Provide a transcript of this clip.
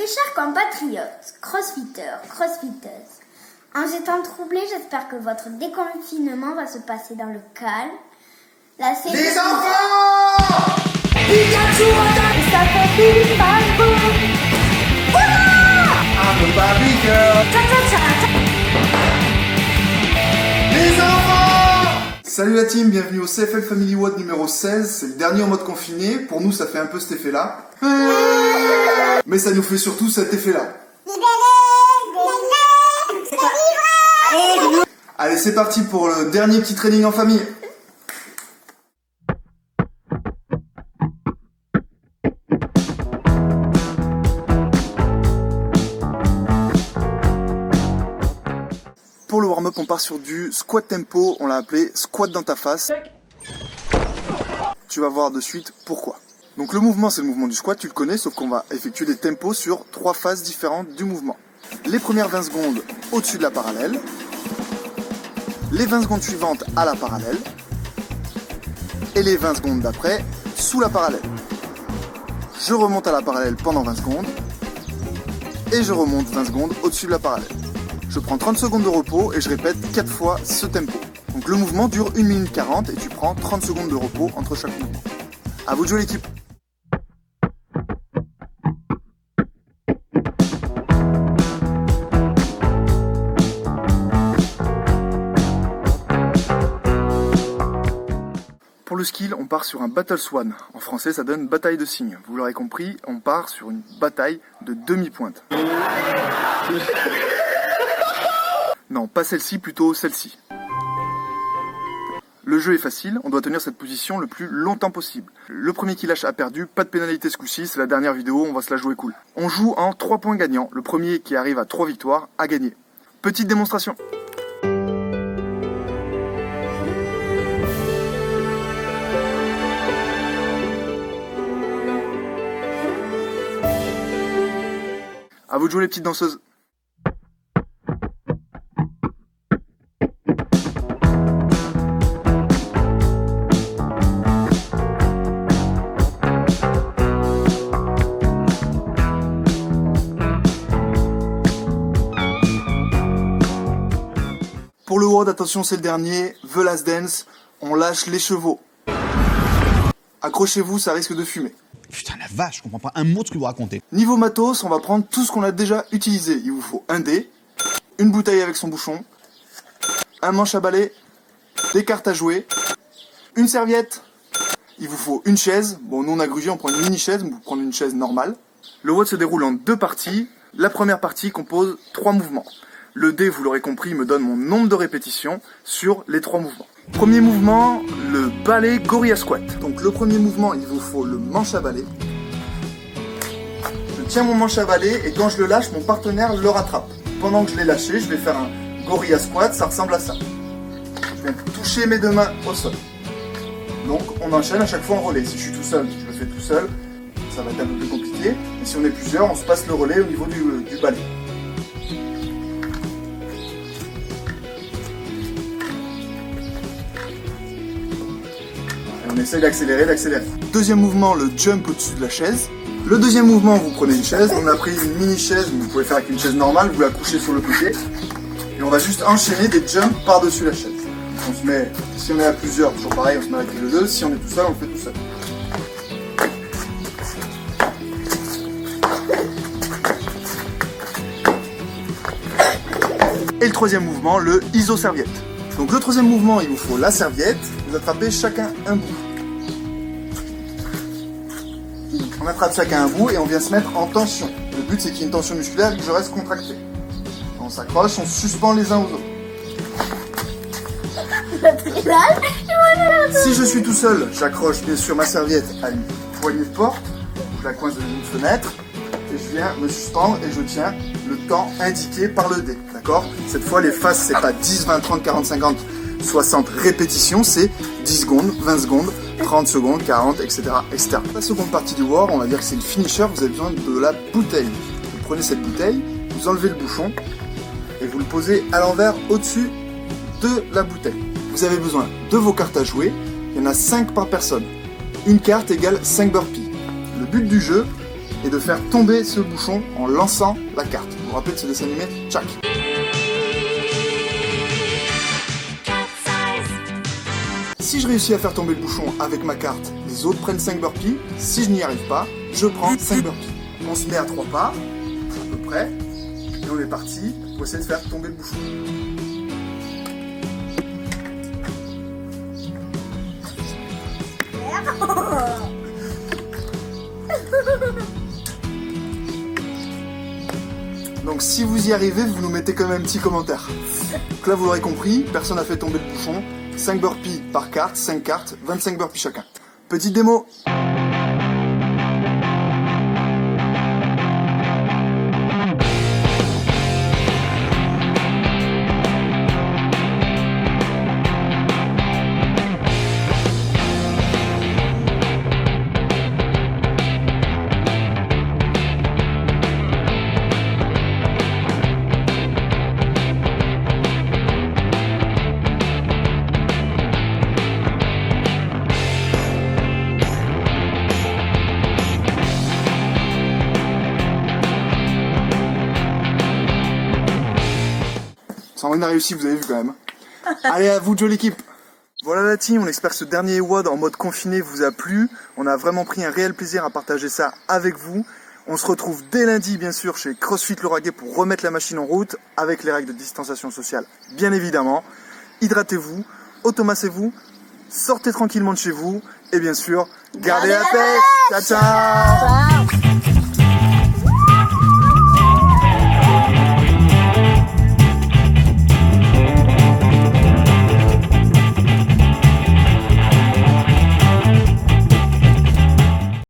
chers compatriotes, crossfitters, crossfitteuses, en ces temps troublés, j'espère que votre déconfinement va se passer dans le calme. La sécurité... Les enfants! Pikachu attaque! Ça fait bim bam boum! I'm a Barbie girl! Les enfants! Salut la team, bienvenue au CFL Family WOD numéro 16. C'est le dernier en mode confiné. Pour nous, ça fait un peu cet effet-là. Mais ça nous fait surtout cet effet-là. Allez, c'est parti pour le dernier petit training en famille. Pour le warm-up, on part sur du squat tempo, on l'a appelé squat dans ta face. Tu vas voir de suite pourquoi. Donc le mouvement, c'est le mouvement du squat, tu le connais, sauf qu'on va effectuer des tempos sur 3 phases différentes du mouvement. Les premières 20 secondes au-dessus de la parallèle, les 20 secondes suivantes à la parallèle, et les 20 secondes d'après sous la parallèle. Je remonte à la parallèle pendant 20 secondes, et je remonte 20 secondes au-dessus de la parallèle. Je prends 30 secondes de repos et je répète 4 fois ce tempo. Donc le mouvement dure 1 minute 40 et tu prends 30 secondes de repos entre chaque mouvement. À vous de jouer l'équipe. Pour le skill, on part sur un Battle Swan. En français, ça donne bataille de cygnes. Vous l'aurez compris, on part sur une bataille de demi-pointe. Non, pas celle-ci, plutôt celle-ci. Le jeu est facile, on doit tenir cette position le plus longtemps possible. Le premier qui lâche a perdu, pas de pénalité ce coup-ci, c'est la dernière vidéo, on va se la jouer cool. On joue en 3 points gagnants, le premier qui arrive à 3 victoires a gagné. Petite démonstration. À vous de jouer les petites danseuses. Pour le WOD, attention, c'est le dernier, The Last Dance, on lâche les chevaux. Accrochez-vous, ça risque de fumer. Putain la vache, je comprends pas un mot de ce que vous racontez. Niveau matos, on va prendre tout ce qu'on a déjà utilisé. Il vous faut un dé, une bouteille avec son bouchon, un manche à balai, des cartes à jouer, une serviette. Il vous faut une chaise. Bon, nous on a grugé, on prend une mini chaise, vous prenez une chaise normale. Le WOD se déroule en 2 parties. La première partie compose 3 mouvements. Le dé, vous l'aurez compris, me donne mon nombre de répétitions sur les 3 mouvements. Premier mouvement, le balai Gorilla Squat. Donc le premier mouvement, il vous faut le manche à balai. Je tiens mon manche à balai et quand je le lâche, mon partenaire le rattrape. Pendant que je l'ai lâché, je vais faire un Gorilla Squat, ça ressemble à ça. Je viens toucher mes 2 mains au sol. Donc on enchaîne à chaque fois en relais. Si je suis tout seul, je le fais tout seul, ça va être un peu plus compliqué. Et si on est plusieurs, on se passe le relais au niveau du balai. On essaye d'accélérer. Deuxième mouvement, le jump au-dessus de la chaise. Le deuxième mouvement, vous prenez une chaise. On a pris une mini chaise, vous pouvez faire avec une chaise normale, vous la couchez sur le côté. Et on va juste enchaîner des jumps par-dessus la chaise. On se met, si on est à plusieurs, toujours pareil, on se met avec le 2. Si on est tout seul, on le fait tout seul. Et le troisième mouvement, le iso-serviette. Donc le troisième mouvement, il vous faut la serviette. Vous attrapez chacun un bout. On attrape chacun un bout et on vient se mettre en tension. Le but c'est qu'il y ait une tension musculaire et que je reste contracté. On s'accroche, on se suspend les uns aux autres. Si je suis tout seul, j'accroche bien sûr ma serviette à une poignée de porte, ou je la coince dans une fenêtre, et je viens me suspendre et je tiens le temps indiqué par le dé. D'accord ? Cette fois les phases c'est pas 10, 20, 30, 40, 50, 60 répétitions, c'est 10 secondes, 20 secondes, 30 secondes, 40, etc. etc. La seconde partie du WOD, on va dire que c'est le finisher, vous avez besoin de la bouteille. Vous prenez cette bouteille, vous enlevez le bouchon et vous le posez à l'envers au-dessus de la bouteille. Vous avez besoin de vos cartes à jouer, il y en a 5 par personne. Une carte égale 5 burpees. Le but du jeu, et de faire tomber ce bouchon en lançant la carte. Vous vous rappelez de ce dessin animé Tchac. Si je réussis à faire tomber le bouchon avec ma carte, les autres prennent 5 burpees. Si je n'y arrive pas, je prends 5 burpees. On se met à 3 pas, à peu près, et on est parti pour essayer de faire tomber le bouchon. Donc si vous y arrivez, vous nous mettez quand même un petit commentaire. Donc là vous l'aurez compris, personne n'a fait tomber le bouchon. 5 burpees par carte, 5 cartes, 25 burpees chacun. Petite démo. On a réussi, vous avez vu quand même. Allez, à vous de jouer l'équipe. Voilà la team, on espère que ce dernier WOD en mode confiné vous a plu. On a vraiment pris un réel plaisir à partager ça avec vous. On se retrouve dès lundi, bien sûr, chez CrossFit Lauragais pour remettre la machine en route avec les règles de distanciation sociale, bien évidemment. Hydratez-vous, automassez-vous, sortez tranquillement de chez vous et bien sûr, gardez la pêche. Ciao, ciao.